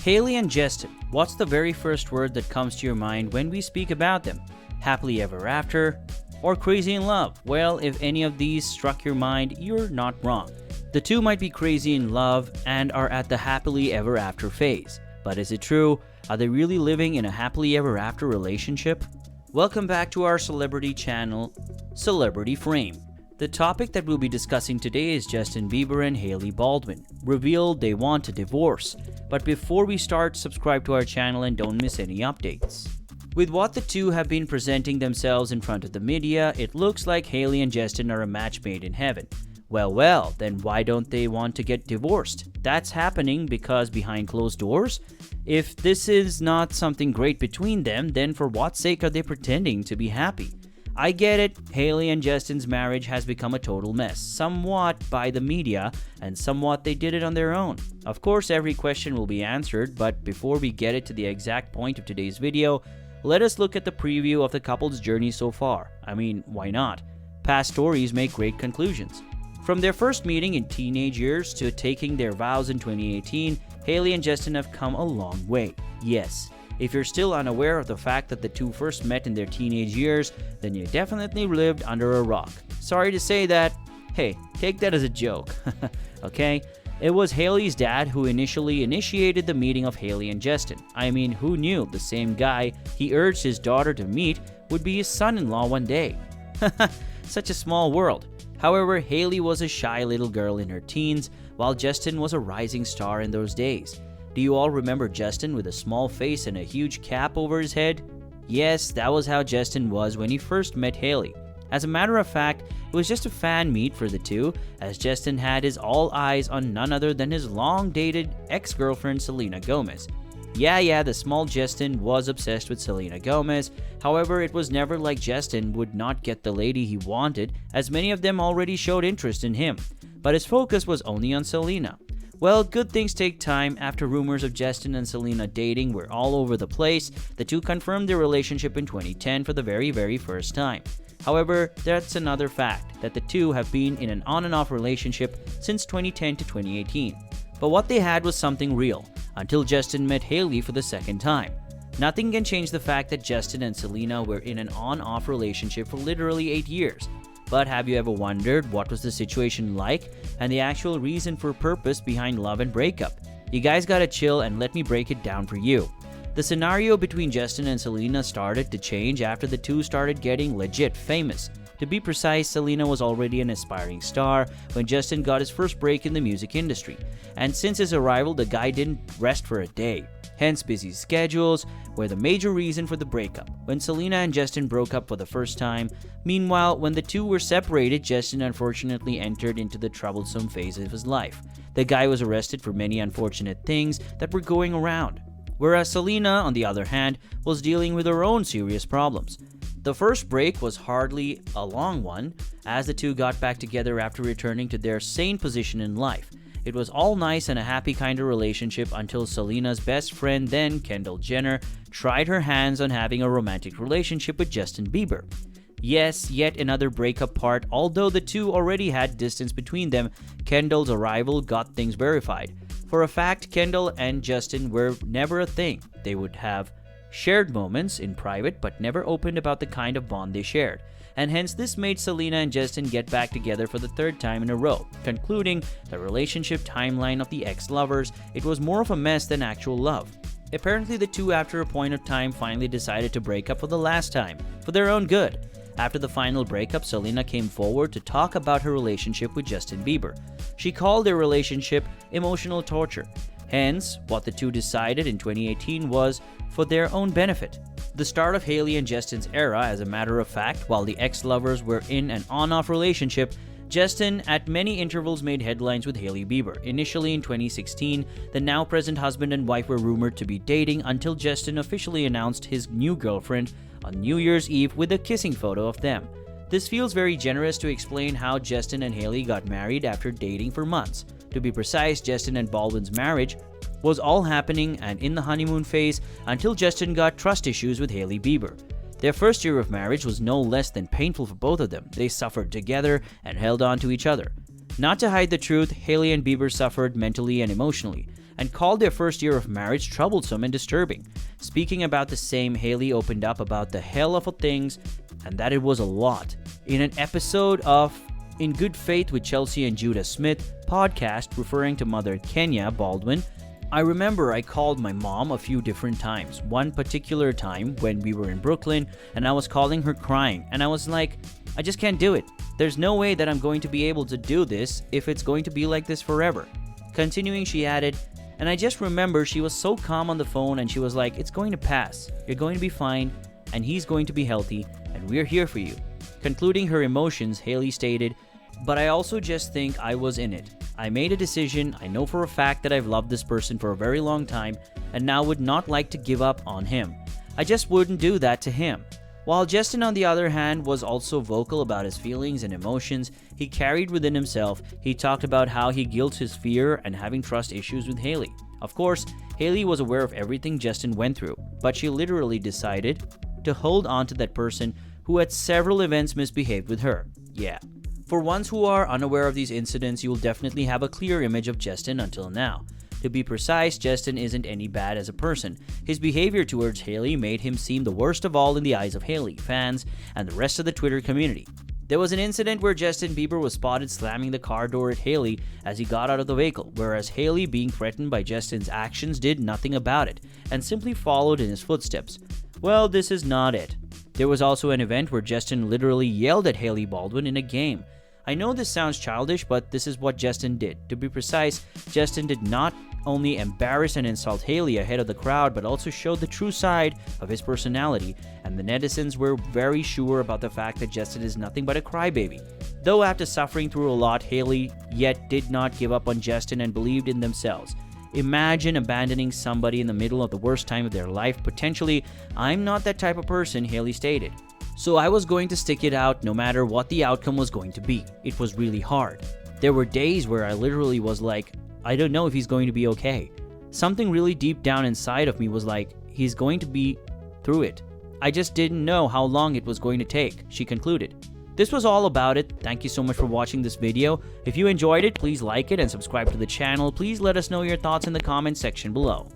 Hailey and Justin, what's the very first word that comes to your mind when we speak about them? Happily ever after? Or crazy in love? Well, if any of these struck your mind, you're not wrong. The two might be crazy in love and are at the happily ever after phase. But is it true? Are they really living in a happily ever after relationship? Welcome back to our celebrity channel, Celebrity Frame. The topic that we'll be discussing today is Justin Bieber and Hailey Baldwin. Revealed they want a divorce. But before we start, subscribe to our channel and don't miss any updates. With what the two have been presenting themselves in front of the media, it looks like Hailey and Justin are a match made in heaven. Well, then why don't they want to get divorced? That's happening because behind closed doors? If this is not something great between them, then for what sake are they pretending to be happy? I get it, Hailey and Justin's marriage has become a total mess, somewhat by the media, and somewhat they did it on their own. Of course, every question will be answered, but before we get it to the exact point of today's video, let us look at the preview of the couple's journey so far. I mean, why not? Past stories make great conclusions. From their first meeting in teenage years to taking their vows in 2018, Hailey and Justin have come a long way. Yes. If you're still unaware of the fact that the two first met in their teenage years, then you definitely lived under a rock. Sorry to say that. Hey, take that as a joke. Okay? It was Hailey's dad who initially initiated the meeting of Hailey and Justin. I mean, who knew the same guy he urged his daughter to meet would be his son-in-law one day? Such a small world. However, Hailey was a shy little girl in her teens, while Justin was a rising star in those days. Do you all remember Justin with a small face and a huge cap over his head? Yes, that was how Justin was when he first met Hailey. As a matter of fact, it was just a fan meet for the two, as Justin had his all eyes on none other than his long-dated ex-girlfriend Selena Gomez. Yeah, the small Justin was obsessed with Selena Gomez. However, it was never like Justin would not get the lady he wanted, as many of them already showed interest in him. But his focus was only on Selena. Well, good things take time. After rumors of Justin and Selena dating were all over the place, the two confirmed their relationship in 2010 for the very first time. However, that's another fact, that the two have been in an on and off relationship since 2010 to 2018. But what they had was something real, until Justin met Hailey for the second time. Nothing can change the fact that Justin and Selena were in an on-off relationship for literally 8 years. But have you ever wondered what was the situation like and the actual reason for purpose behind love and breakup? You guys gotta chill and let me break it down for you. The scenario between Justin and Selena started to change after the two started getting legit famous. To be precise, Selena was already an aspiring star when Justin got his first break in the music industry. And since his arrival, the guy didn't rest for a day. Hence, busy schedules were the major reason for the breakup, when Selena and Justin broke up for the first time. Meanwhile, when the two were separated, Justin unfortunately entered into the troublesome phase of his life. The guy was arrested for many unfortunate things that were going around, whereas Selena, on the other hand, was dealing with her own serious problems. The first break was hardly a long one, as the two got back together after returning to their sane position in life. It was all nice and a happy kind of relationship until Selena's best friend, then Kendall Jenner, tried her hands on having a romantic relationship with Justin Bieber. Yes, yet another breakup part. Although the two already had distance between them, Kendall's arrival got things verified. For a fact, Kendall and Justin were never a thing. They would have shared moments in private but never opened about the kind of bond they shared. And hence this made Selena and Justin get back together for the third time in a row. Concluding the relationship timeline of the ex-lovers, it was more of a mess than actual love. Apparently the two after a point of time finally decided to break up for the last time, for their own good. After the final breakup, Selena came forward to talk about her relationship with Justin Bieber. She called their relationship emotional torture. Hence, what the two decided in 2018 was for their own benefit. The start of Hailey and Justin's era, as a matter of fact, while the ex-lovers were in an on-off relationship, Justin at many intervals made headlines with Hailey Bieber. Initially in 2016, the now present husband and wife were rumored to be dating until Justin officially announced his new girlfriend on New Year's Eve with a kissing photo of them. This feels very generous to explain how Justin and Hailey got married after dating for months. To be precise, Justin and Baldwin's marriage was all happening and in the honeymoon phase until Justin got trust issues with Hailey Bieber. Their first year of marriage was no less than painful for both of them. They suffered together and held on to each other. Not to hide the truth, Hailey and Bieber suffered mentally and emotionally, and called their first year of marriage troublesome and disturbing. Speaking about the same, Hailey opened up about the hell of a things and that it was a lot. In an episode of In Good Faith with Chelsea and Judah Smith podcast referring to mother Kenya Baldwin, I remember I called my mom a few different times. One particular time when we were in Brooklyn and I was calling her crying and I was like, I just can't do it. There's no way that I'm going to be able to do this if it's going to be like this forever. Continuing, she added, and I just remember she was so calm on the phone and she was like, it's going to pass. You're going to be fine and he's going to be healthy and we're here for you. Concluding her emotions, Hailey stated, but I also just think I was in it. I made a decision. I know for a fact that I've loved this person for a very long time and now would not like to give up on him. I just wouldn't do that to him. While Justin, on the other hand, was also vocal about his feelings and emotions he carried within himself, he talked about how he guilts his fear and having trust issues with Hailey. Of course, Hailey was aware of everything Justin went through, but she literally decided to hold on to that person who at several events misbehaved with her. Yeah. For ones who are unaware of these incidents, you will definitely have a clear image of Justin until now. To be precise, Justin isn't any bad as a person. His behavior towards Hailey made him seem the worst of all in the eyes of Hailey, fans, and the rest of the Twitter community. There was an incident where Justin Bieber was spotted slamming the car door at Hailey as he got out of the vehicle, whereas Hailey, being threatened by Justin's actions, did nothing about it and simply followed in his footsteps. Well, this is not it. There was also an event where Justin literally yelled at Hailey Baldwin in a game. I know this sounds childish, but this is what Justin did. To be precise, Justin did not only embarrass and insult Hailey ahead of the crowd, but also showed the true side of his personality, and the netizens were very sure about the fact that Justin is nothing but a crybaby. Though after suffering through a lot, Hailey yet did not give up on Justin and believed in themselves. Imagine abandoning somebody in the middle of the worst time of their life. Potentially, I'm not that type of person, Hailey stated. So I was going to stick it out no matter what the outcome was going to be. It was really hard. There were days where I literally was like, I don't know if he's going to be okay. Something really deep down inside of me was like, he's going to be through it. I just didn't know how long it was going to take, she concluded. This was all about it. Thank you so much for watching this video. If you enjoyed it, please like it and subscribe to the channel. Please let us know your thoughts in the comments section below.